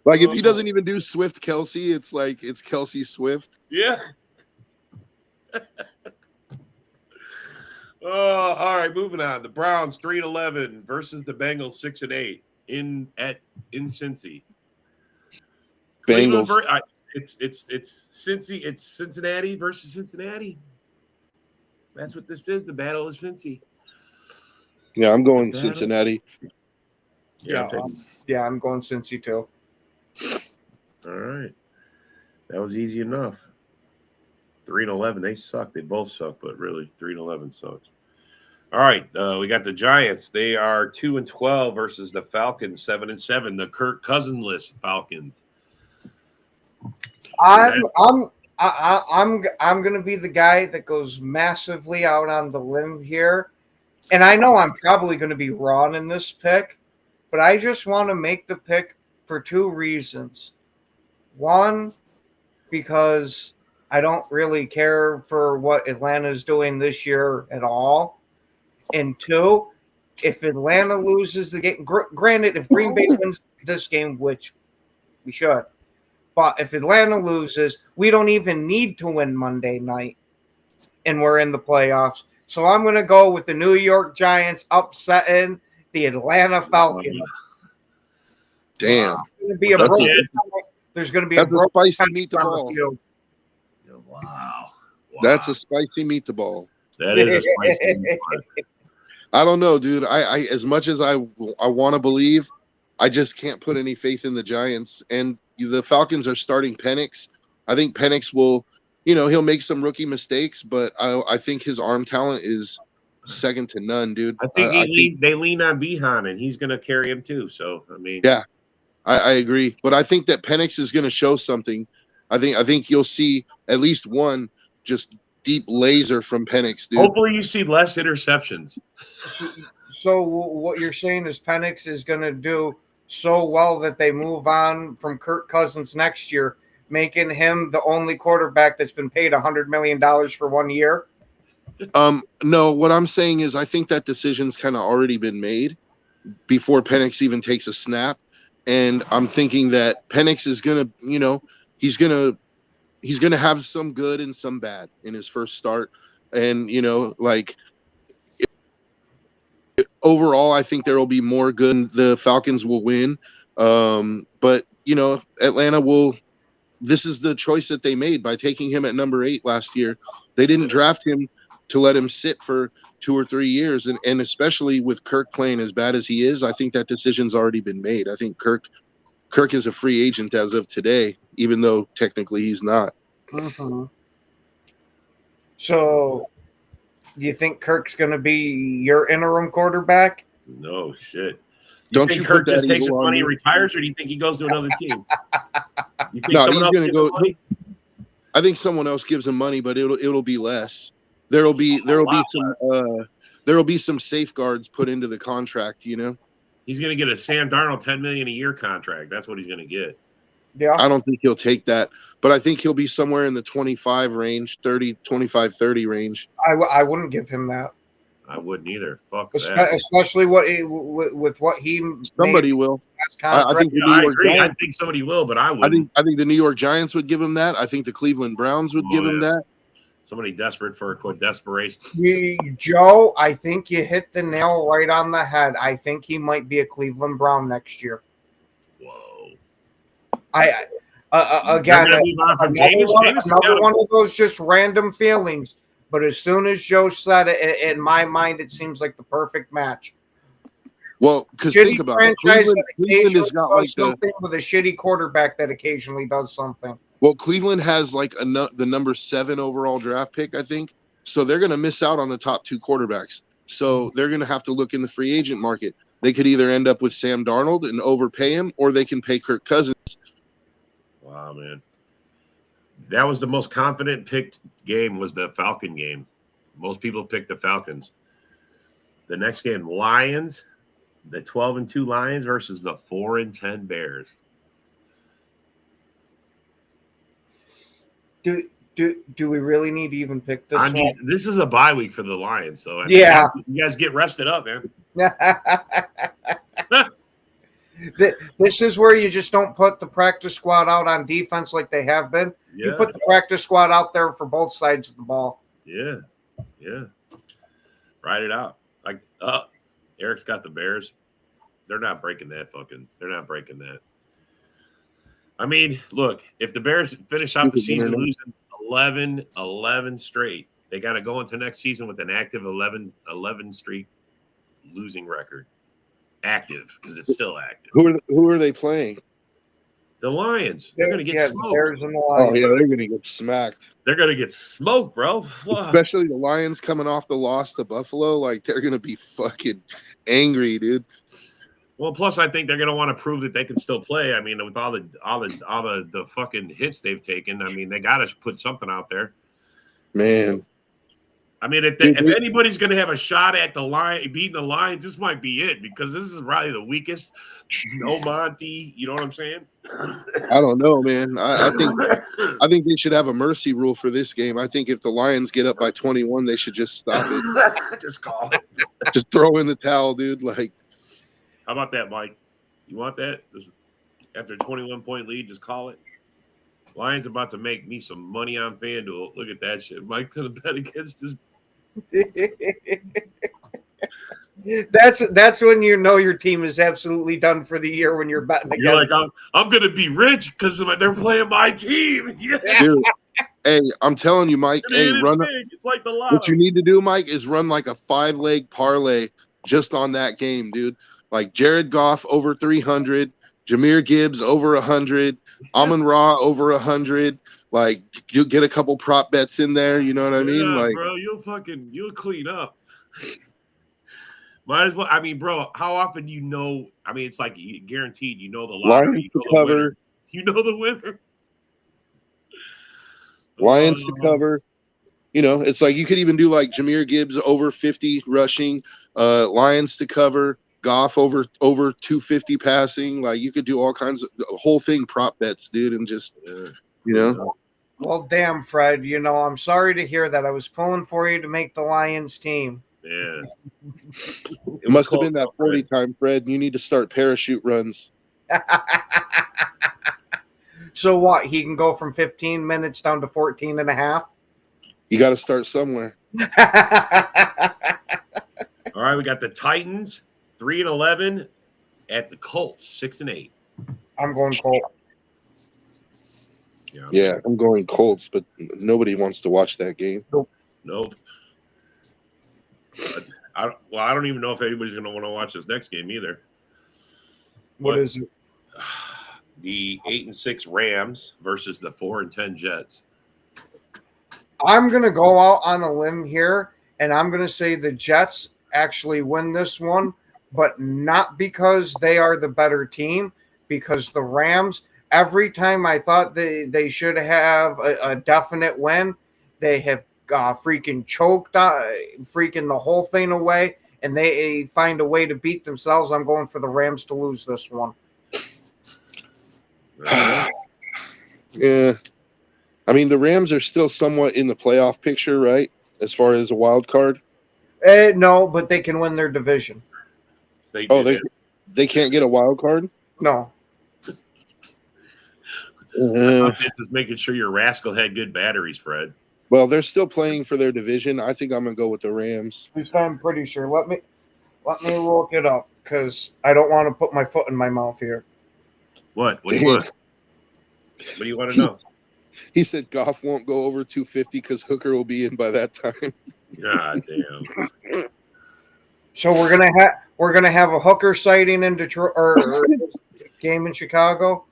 Like if he doesn't even do Swift Kelsey, it's like it's Kelsey Swift. Yeah. Oh, all right, moving on. The Browns 3-11 versus the Bengals 6-8 in Cincy. Bengals. It's Cincy. It's Cincinnati versus Cincinnati. That's what this is. The Battle of Cincy. Yeah, I'm going Cincinnati. Yeah, I'm going Cincy too. All right, that was easy enough. 3-11. They suck. They both suck, but really 3-11 sucks. All right, we got the Giants. They are 2-12 versus the Falcons 7-7. The Kirk Cousins-less Falcons. I'm going to be the guy that goes massively out on the limb here, and I know I'm probably going to be wrong in this pick, but I just want to make the pick for two reasons. One, because I don't really care for what Atlanta is doing this year at all. And two, if Atlanta loses the game, granted, if Green Bay wins this game, which we should, But if Atlanta loses, we don't even need to win Monday night, and we're in the playoffs. So I'm going to go with the New York Giants upsetting the Atlanta Falcons. Damn. There's going to be a broken spicy meatball. Wow. That's a spicy meatball. That is a spicy meatball. I don't know, dude. I as much as I want to believe, I just can't put any faith in the Giants. And the Falcons are starting Penix. I think Penix will, he'll make some rookie mistakes, but I think his arm talent is second to none, dude. I think they lean on Behan, and he's going to carry him too. So, I mean. Yeah, I agree. But I think that Penix is going to show something. I think you'll see at least one just deep laser from Penix, dude. Hopefully you see less interceptions. So what you're saying is Penix is going to do so well that they move on from Kirk Cousins next year, making him the only quarterback that's been paid $100 million for 1 year? No, what I'm saying is I think that decision's kind of already been made before Penix even takes a snap. And I'm thinking that Penix is going to, he's going to have some good and some bad in his first start. And, overall, I think there will be more good and the Falcons will win. But, Atlanta this is the choice that they made by taking him at number 8 last year. They didn't draft him to let him sit for 2 or 3 years. And especially with Kirk playing as bad as he is, I think that decision's already been made. I think Kirk is a free agent as of today, even though technically he's not. Mm-hmm. So, do you think Kirk's going to be your interim quarterback? No shit. Don't think you Kirk put just that takes his evil on money me? and retires, or do you think he goes to another team? You think No, someone he's else gonna gives go- him money? I think someone else gives him money, but it'll be less. There'll be some safeguards put into the contract, He's going to get a Sam Darnold $10 million a year contract. That's what he's going to get. Yeah. I don't think he'll take that, but I think he'll be somewhere in the 25 range, 30 range. I wouldn't give him that. I wouldn't either. Fuck that. Especially with what he Somebody will. I think the New I York agree. I Giants, think somebody will, but I wouldn't. I think the New York Giants would give him that. I think the Cleveland Browns would give him that. Somebody desperate for a quote desperation. Joe, I think you hit the nail right on the head. I think he might be a Cleveland Brown next year. Whoa. Again, Jameis another one of those just random feelings. But as soon as Joe said it, in my mind, it seems like the perfect match. Well, because think about it. Cleveland has got like something with a shitty quarterback that occasionally does something. Well, Cleveland has like the number 7 overall draft pick, I think. So they're going to miss out on the top 2 quarterbacks. So they're going to have to look in the free agent market. They could either end up with Sam Darnold and overpay him, or they can pay Kirk Cousins. Wow, man. That was the most confident picked game, was the Falcon game. Most people picked the Falcons. The next game, Lions, the 12-2 Lions versus the 4-10 Bears. Do we really need to even pick this? This is a bye week for the Lions, so yeah, you guys get rested up, man. This is where you just don't put the practice squad out on defense like they have been. Yeah. You put the practice squad out there for both sides of the ball. Yeah. Ride it out. Like, Eric's got the Bears. They're not breaking that. They're not breaking that. I mean, look, if the Bears finish out the season losing 11 straight, they got to go into next season with an active 11 streak losing record. Active, because it's still active. Who are they playing? The Lions. They're going to get smoked. Bears and the Lions. Oh, yeah, they're going to get smacked. They're going to get smoked, bro. Especially the Lions coming off the loss to Buffalo. Like, they're going to be fucking angry, dude. Well, plus I think they're going to want to prove that they can still play. I mean, with all the fucking hits they've taken, I mean, they got to put something out there. Man. I mean, if anybody's going to have a shot at beating the Lions, this might be it, because this is probably the weakest. No Monty, you know what I'm saying? I don't know, man. I think they should have a mercy rule for this game. I think if the Lions get up by 21, they should just stop it. Just call it. Just throw in the towel, dude. Like, how about that, Mike? You want that? After a 21-point lead, just call it. Lions about to make me some money on FanDuel. Look at that shit. Mike could have bet against his. That's when you know your team is absolutely done for the year, when you're betting against. You're like, I'm gonna be rich because they're playing my team. Yes. Dude, hey, I'm telling you, Mike. Hey, run. Big. It's like the lotto. What you need to do, Mike, is run like a 5-leg parlay just on that game, dude. Like Jared Goff over 300, Jahmyr Gibbs over 100, Amon-Ra over 100. Like you get a couple prop bets in there. You know what I mean? Yeah, Like, bro, you'll clean up. Might as well. I mean, bro, how often do you know? I mean, it's like guaranteed. You know the lottery. Lions to cover. You know the winner. Lions to cover. You know, it's like you could even do like Jahmyr Gibbs over 50 rushing, Lions to cover, Goff over 250 passing. Like you could do all kinds of the whole thing prop bets, dude, and just you know. Well, damn, Fred. You know, I'm sorry to hear that. I was pulling for you to make the Lions team. Yeah. It must have been that 40 time, Fred. You need to start parachute runs. So what? He can go from 15 minutes down to 14 and a half? You got to start somewhere. All right, we got the Titans 3-11 at the Colts 6-8. I'm going Colts. Yeah, I'm going Colts, but nobody wants to watch that game. Nope. I don't even know if anybody's going to want to watch this next game either. What is it? The 8-6 Rams versus the 4-10 Jets. I'm going to go out on a limb here, and I'm going to say the Jets actually win this one, but not because they are the better team, because the Rams, every time I thought they should have a definite win, they have freaking choked freaking the whole thing away, and they find a way to beat themselves. I'm going for the Rams to lose this one. Yeah. I mean, the Rams are still somewhat in the playoff picture, right? As far as a wild card? No, but they can win their division. They can't get a wild card? No. This is making sure your rascal had good batteries, Fred. Well, they're still playing for their division. I think I'm going to go with the Rams. I'm pretty sure. Let me look it up, because I don't want to put my foot in my mouth here. What? What do you want? What do you want to know? He said Goff won't go over 250 because Hooker will be in by that time. God damn. So we're gonna have a Hooker sighting in Detroit or game in Chicago.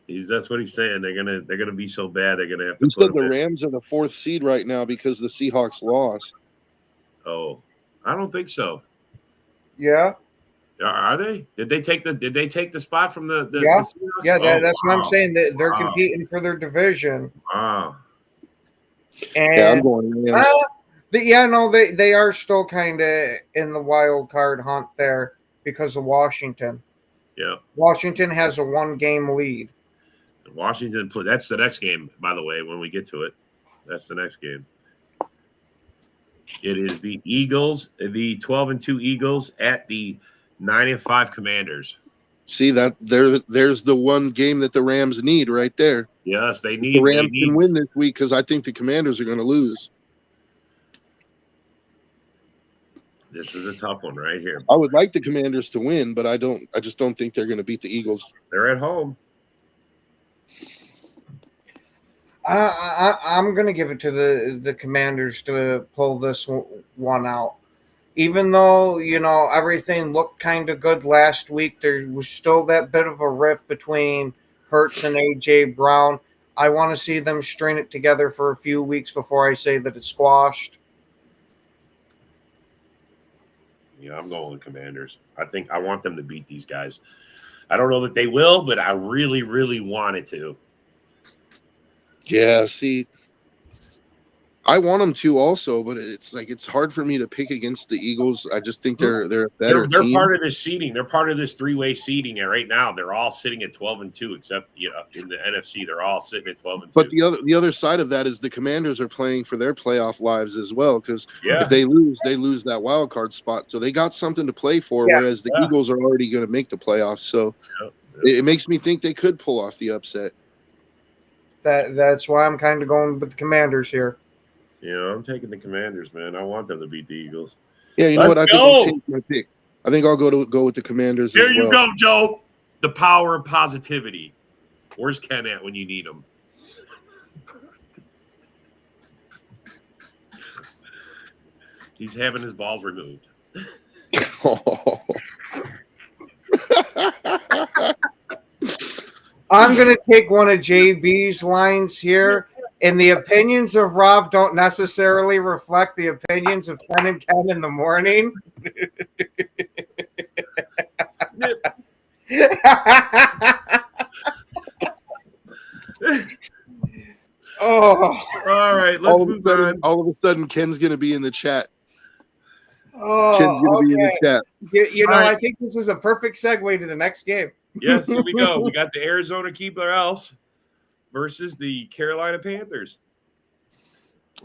That's what he's saying. They're gonna be so bad they're gonna have to. He said the Rams are the 4th seed right now because the Seahawks lost. Oh, I don't think so. Yeah. Are they? Did they take the spot from the yeah? The yeah, that's what I'm saying. They're competing for their division. Wow. And yeah, I'm going Rams. They are still kind of in the wild card hunt there because of Washington. Yeah. Washington has a 1-game lead. Washington, that's the next game, by the way, when we get to it. That's the next game. It is the Eagles, the 12-2 Eagles at the 9-5 Commanders. See that there's the one game that the Rams need right there. Yes, they need. The Rams can win this week because I think the Commanders are going to lose. This is a tough one right here. I would like the Commanders to win, but I just don't think they're going to beat the Eagles. They're at home. I'm going to give it to the Commanders to pull this one out. Even though, everything looked kind of good last week, there was still that bit of a rift between Hurts and A.J. Brown. I want to see them string it together for a few weeks before I say that it's squashed. Yeah, I'm going with Commanders. I want them to beat these guys. I don't know that they will, but I really, really wanted to. Yeah, see, I want them to also, but it's hard for me to pick against the Eagles. I just think they're a better they're team. part of this seeding. They're part of this 3-way seeding, and right now they're all sitting at 12-2, except in the NFC they're all sitting at 12-2. But the other side of that is the Commanders are playing for their playoff lives as well, because if they lose that wild card spot. So they got something to play for, whereas the Eagles are already going to make the playoffs. So it makes me think they could pull off the upset. That's why I'm kind of going with the Commanders here. Yeah, I'm taking the Commanders, man. I want them to beat the Eagles. Yeah, you know what? I Let's think go. I'll change my pick. I think I'll go with the Commanders Here as you well. go, Joe. The power of positivity. Where's Ken at when you need him? He's having his balls removed. I'm going to take one of JB's lines here. And the opinions of Rob don't necessarily reflect the opinions of Ken and Ken in the morning. Snip. Oh, All right, let's move on. All of a sudden, Ken's going to be in the chat. Ken's oh, going to be in the okay. chat. You know, All right. I think this is a perfect segue to the next game. Yes, here we go. We got the Arizona Keebler Elves versus the Carolina Panthers.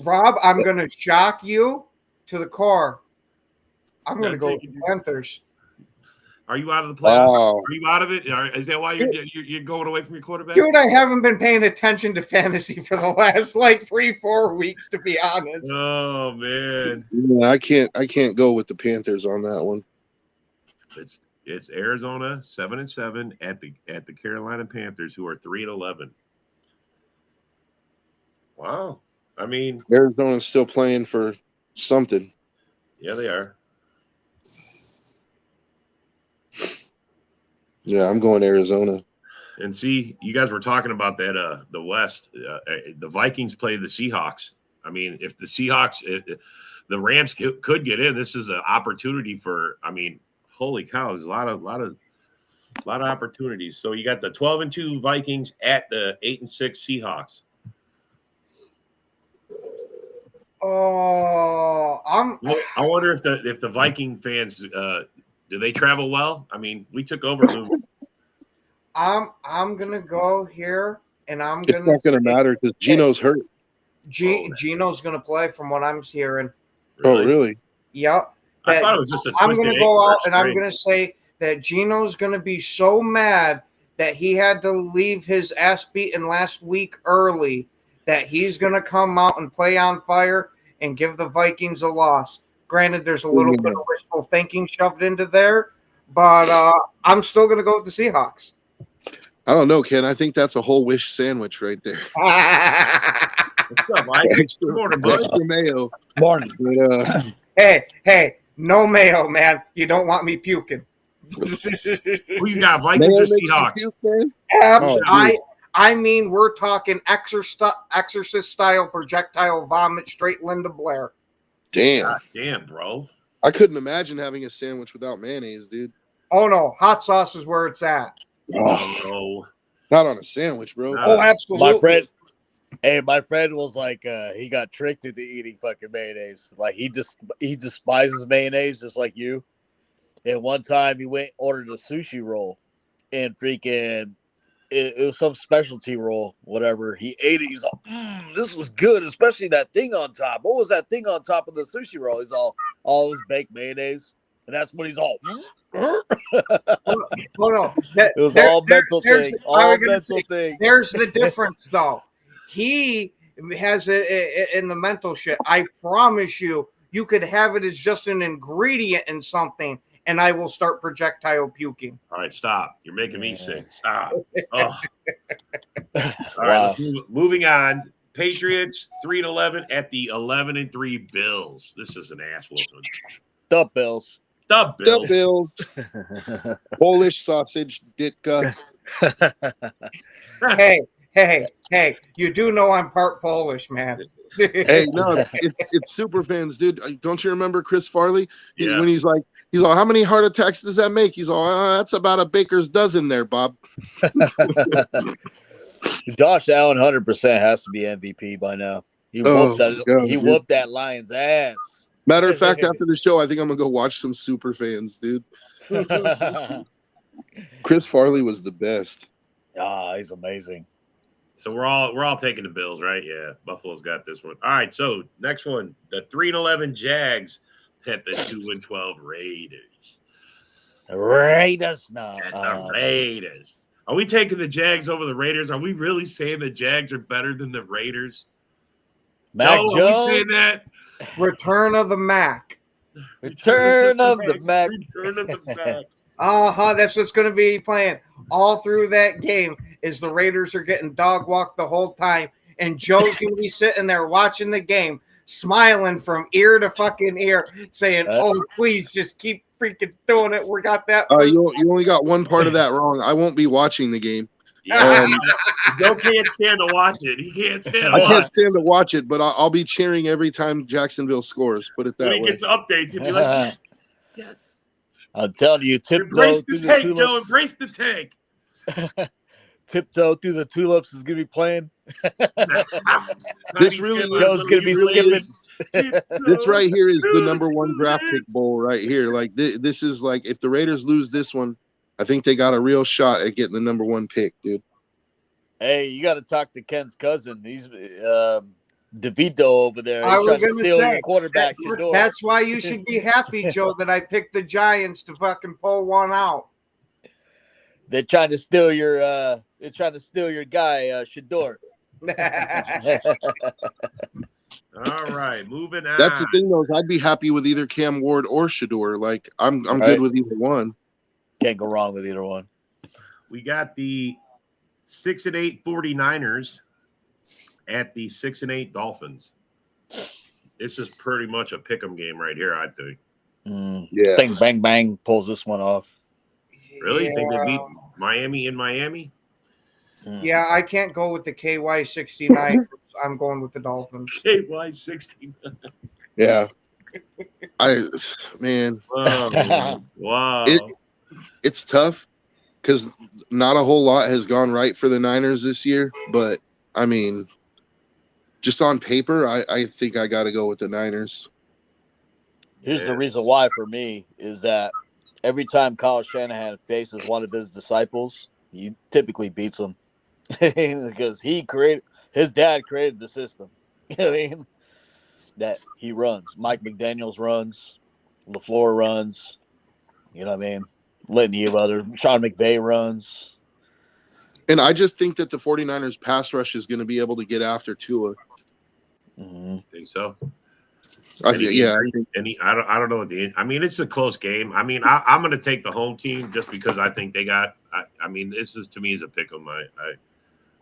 Rob, I'm going to shock you to the core. I'm going to Yeah, go take with it. the Panthers. Are you out of the playoffs? Oh, Are you out of it? Is that why you're going away from your quarterback? Dude, I haven't been paying attention to fantasy for the last 3-4 weeks, to be honest. Oh man, yeah, I can't go with the Panthers on that one. it's Arizona 7-7 at the Carolina Panthers, who are 3-11. Wow, I mean, Arizona's still playing for something. yeah, they are. Yeah, I'm going Arizona. And see, you guys were talking about that. The West, the Vikings play the Seahawks. I mean, if the Seahawks, the Rams could get in, this is the opportunity for. I mean, holy cow, there's a lot of opportunities. So you got the 12-2 Vikings at the 8-6 Seahawks. Oh, I wonder if the Viking fans do they travel well? I mean, we took over. I'm gonna go here, and I'm It's not going to matter because Gino's hurt. Gino's gonna play, from what I'm hearing. Oh, really? Yep. I thought it was just a I'm twisted gonna ankle go or out and I'm sprain. gonna say that Gino's gonna be so mad that he had to leave his ass beaten last week early that he's gonna come out and play on fire and give the Vikings a loss. Granted, there's a little bit of wishful thinking shoved into there, but I'm still gonna go with the Seahawks. I don't know, Ken. I think that's a whole wish sandwich right there. What's up, Mike? Good morning, bud. Extra mayo. Morning. But, Hey, no mayo, man. You don't want me puking. Who you got, Vikings or Seahawks? I mean, we're talking exorcist style projectile vomit, straight Linda Blair. Damn. God damn, bro. I couldn't imagine having a sandwich without mayonnaise, dude. Oh no, hot sauce is where it's at. Oh, no. Not on a sandwich, bro. No. Oh, absolutely. My friend was like, he got tricked into eating fucking mayonnaise. Like he despises mayonnaise just like you. And one time he ordered a sushi roll, and freaking it was some specialty roll, whatever. He ate it. He's like, this was good, especially that thing on top. What was that thing on top of the sushi roll? He's all this baked mayonnaise. And that's when he's all. Oh no, It was all mental thing. All mental thing. There's the difference, though. He has it in the mental shit. I promise you, you could have it as just an ingredient in something, and I will start projectile puking. All right, stop. You're making me sick. Stop. Oh. All right, Wow. moving on. Patriots 3-11 at the 11-3 Bills. This is an ass whooping. The Bills. The The Bills. Bills. Polish sausage, ditka. Hey, you do know I'm part Polish, man. Hey, no, it's super fans, dude. Don't you remember Chris Farley? Yeah. When he's like, how many heart attacks does that make? He's all, that's about a baker's dozen there, Bob. Josh Allen 100% has to be MVP by now. He whooped that Lions ass. Matter of fact, after the show, I think I'm gonna go watch some super fans, dude. Chris Farley was the best. He's amazing. So we're all taking the Bills, right? Yeah, Buffalo's got this one. All right, so next one, the 3-11 Jags at the 2-12 Raiders. Raiders, no. At the Raiders. Are we taking the Jags over the Raiders? Are we really saying the Jags are better than the Raiders? Mac Joe, Jones. are we saying that? Return of the Mac. Return of the Mac. Return of the Mac. That's what's going to be playing all through that game. Is the Raiders are getting dog walked the whole time, and Joe's going to be sitting there watching the game, smiling from ear to fucking ear, saying, "Oh, please, just keep freaking doing it. We got that." You only got one part of that wrong. I won't be watching the game. Yeah, Joe can't stand to watch it. He can't stand. I can't stand to watch it, but I'll be cheering every time Jacksonville scores. Put it that When way. he gets updates, he'll be like, "Yes, yes." I'm telling you, tiptoe Embrace through the the tank, Joe. tulips. Embrace the tank. Tiptoe through the tulips is gonna be playing. This really is- Joe's gonna be skipping. This right here is the number one draft pick bowl right here. Like this is like if the Raiders lose this one, I think they got a real shot at getting the number one pick, dude. Hey, you got to talk to Ken's cousin. He's DeVito over there. I He's was trying to gonna steal say, your quarterback. Shador. That's why you should be happy, Joe, that I picked the Giants to fucking pull one out. They're trying to steal your. They're trying to steal your guy, Shador. All right, moving on. That's the thing, though. Is I'd be happy with either Cam Ward or Shador. Like I'm Right. good with either one. Can't go wrong with either one. We got the 6-8 49ers at the 6-8 Dolphins. This is pretty much a pick'em game right here, I think. Yeah. I think Bang Bang pulls this one off. Really? You think they beat Miami in Miami? Yeah, I can't go with the KY69. I'm going with the Dolphins. KY69. Yeah. Man, Oh, wow. it's tough because not a whole lot has gone right for the Niners this year. But I mean, just on paper, I think I got to go with the Niners. Here's the reason why for me is that every time Kyle Shanahan faces one of his disciples, he typically beats him because his dad created the system. You know what I mean? That he runs. Mike McDaniels runs. LaFleur runs. You know what I mean? Litany of other. Sean McVay runs. And I just think that the 49ers pass rush is going to be able to get after Tua. Mm-hmm. Think so? I think. I don't know what I mean, it's a close game. I mean, I'm going to take the home team just because I think they got. I mean, this is to me is a pick 'em.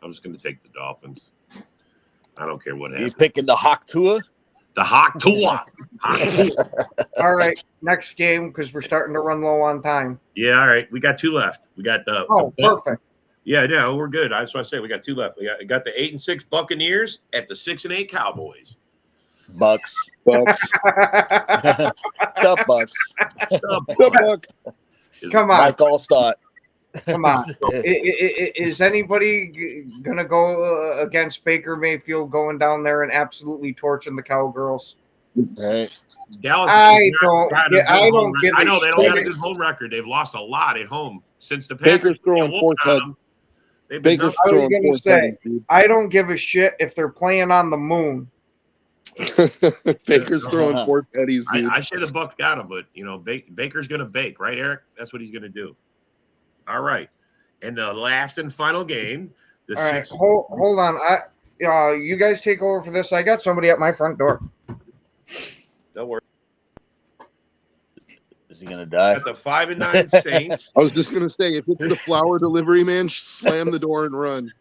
I'm just going to take the Dolphins. I don't care what You happens. picking the Hawk Tua? The Hawk Tua. All right, next game because we're starting to run low on time. Yeah, all right. We got two left. We got the. Perfect. Yeah, no, we're good. That's what I say. We got two left. We got the 8-6 Buccaneers at the 6-8 Cowboys. Bucks. Bucks. The Bucks. The Buck. Come on, Mike Allstott. come on. Is anybody gonna go against Baker Mayfield going down there and absolutely torching the Cowgirls? Right. Dallas. I don't give I a know they don't shit. have a good home record. They've lost a lot at home since the Baker's throwing four touchdowns. touchdowns. Baker's I was throwing gonna four say, touchdowns, dude. I don't give a shit if they're playing on the moon. Baker's throwing four teddies, dude. I say the Bucks got him, but Baker's gonna bake, right, Eric? That's what he's gonna do. All right, and the last and final game. All right, hold on. You guys take over for this. I got somebody at my front door. Don't worry. Is he gonna die? At the 5-9 Saints. I was just gonna say, if it's the flower delivery man, slam the door and run.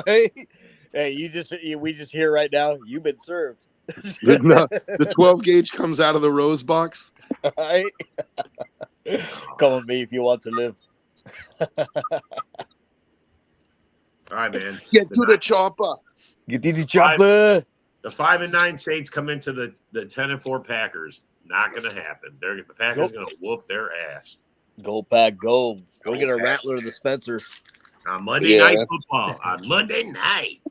Hey, we just hear right now. You've been served. The 12 gauge comes out of the rose box. Right? Come with me if you want to live. All right, man. Get to the chopper. Get to the chopper. The 5-9 Saints come into the 10-4 Packers. Not going to happen. The Packers going to whoop their ass. Go Pack, go. Go Go get a Pack. Rattler of the Spencer. On Monday Night Football. On Monday night.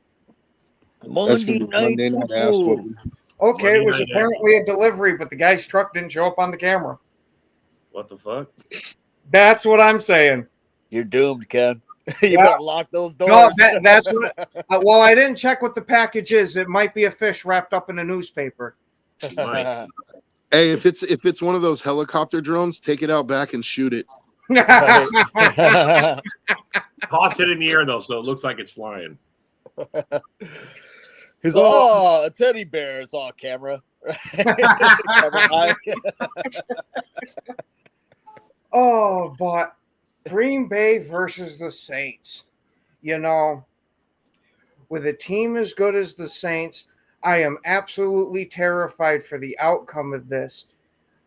Monday night football. Okay, it was Monday night apparently a delivery, but the guy's truck didn't show up on the camera. What the fuck? That's what I'm saying. You're doomed, Ken. You Yeah. better lock those doors. No, that's what. Well, I didn't check what the package is. It might be a fish wrapped up in a newspaper. Mike. Hey, if it's one of those helicopter drones, take it out back and shoot it. Toss it in the air though, so it looks like it's flying. He's like, oh, a teddy bear. It's on camera. Oh, but Green Bay versus the Saints. You know, with a team as good as the Saints, I am absolutely terrified for the outcome of this.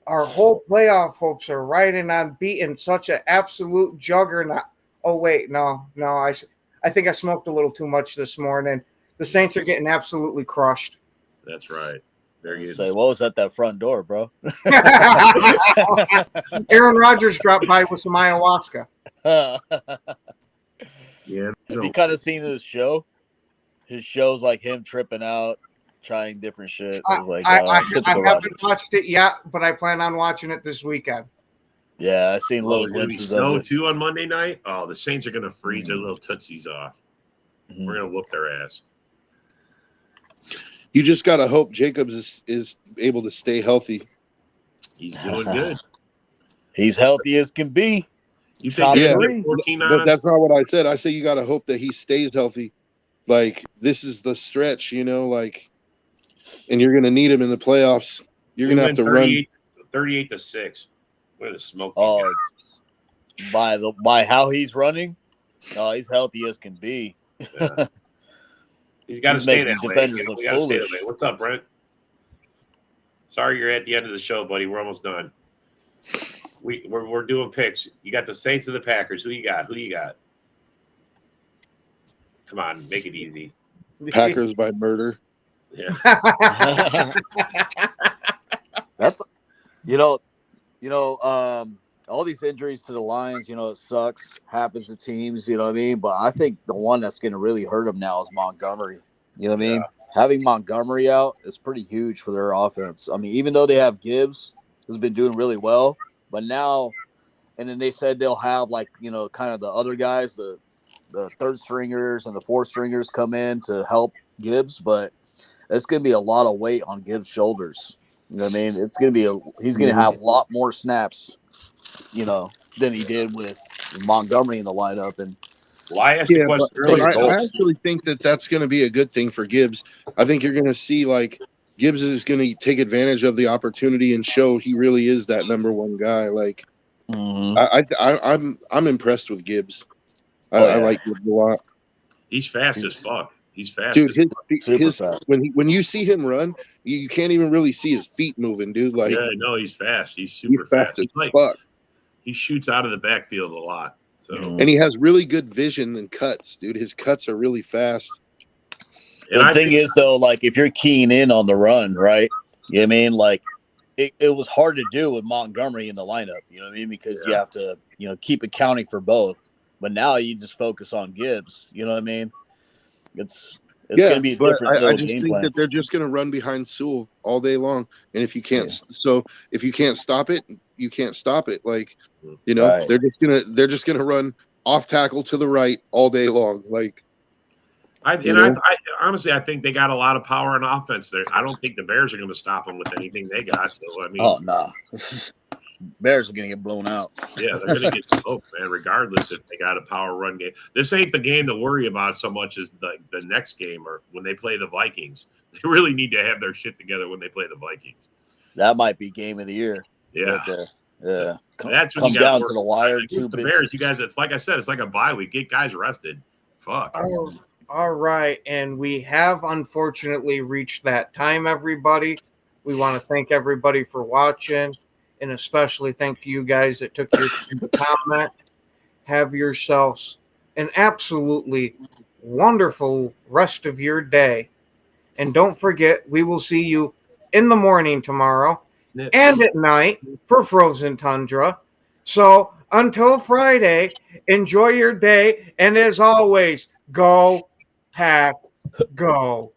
Our whole playoff hopes are riding on beating such an absolute juggernaut. Oh, wait, no. I think I smoked a little too much this morning. The Saints are getting absolutely crushed. That's right. Very good. Say, what was at that front door, bro? Aaron Rodgers dropped by with some ayahuasca. Yeah. Have you kind of seen his show? His show's like him tripping out, trying different shit. Like, I typical haven't Rodgers. watched it yet, but I plan on watching it this weekend. Yeah, I've seen little There's gonna be glimpses snow of it. too on Monday night. Oh, the Saints are gonna freeze their little tootsies off. Mhm. We're gonna whoop their ass. You just gotta hope Jacobs is able to stay healthy. He's doing good. He's healthy as can be. You Top think he'll three. get 14 on But us? that's not what I said. I say you gotta hope that he stays healthy. Like, this is the stretch, you know, like, and you're gonna need him in the playoffs. You're gonna have to run. 38-6. We're gonna smoke. Oh, by how he's running, he's healthy as can be. Yeah. He's got to He's stay making that way. defenders look We gotta stay that foolish. way. What's up, Brent? Sorry, you're at the end of the show, buddy. We're almost done. We're doing picks. You got the Saints and the Packers. Who you got? Come on, make it easy. Packers by murder. Yeah. That's all these injuries to the Lions, it sucks, happens to teams, you know what I mean? But I think the one that's going to really hurt them now is Montgomery. You know what I mean? Having Montgomery out is pretty huge for their offense. I mean, even though they have Gibbs, who's been doing really well, but now, and then they said they'll have kind of the other guys, the third stringers and the fourth stringers come in to help Gibbs, but it's going to be a lot of weight on Gibbs' shoulders. You know what I mean? It's going to be he's going to have a lot more snaps, than he did with Montgomery in the lineup. And Well, I asked the question but earlier. I actually think that that's going to be a good thing for Gibbs. I think you're going to see like Gibbs is going to take advantage of the opportunity and show he really is that number one guy. Like, I'm impressed with Gibbs. I like Gibbs a lot. He's fast as fuck. He's fast. Dude, as fuck. when you see him run, you can't even really see his feet moving, dude. Like, Yeah, no, he's fast. He's super fast. as He's like, fuck. he shoots out of the backfield a lot. So, And he has really good vision and cuts, dude. His cuts are really fast. and the I thing think- is, though, like if you're keying in on the run, right? You know what I mean? Like it was hard to do with Montgomery in the lineup, you know what I mean? Because you have to, keep accounting for both. But now you just focus on Gibbs, you know what I mean? It's going to be a different I little just game think plan. that they're just going to run behind Sewell all day long, and if you can't, if you can't stop it, you can't stop it. Like, Right. they're just gonna run off tackle to the right all day long. Like, I honestly, I think they got a lot of power on offense there. I don't think the Bears are going to stop them with anything they got. So, I mean, Oh, no. Bears are going to get blown out. yeah, they're going to get smoked, man, regardless if they got a power run game. This ain't the game to worry about so much as the next game or when they play the Vikings. They really need to have their shit together when they play the Vikings. That might be game of the year. Yeah. Right there. Yeah. That's when Come you gotta down to the wire. Against the Bears, you guys, it's like I said, it's like a bye week. Get guys rested. Fuck. Oh, all right. And we have unfortunately reached that time, everybody. We want to thank everybody for watching, and especially thank you guys that took your time to comment. Have yourselves an absolutely wonderful rest of your day. And don't forget, we will see you in the morning tomorrow and at night for Frozen Tundra. So until Friday, enjoy your day. And as always, go Pack, go.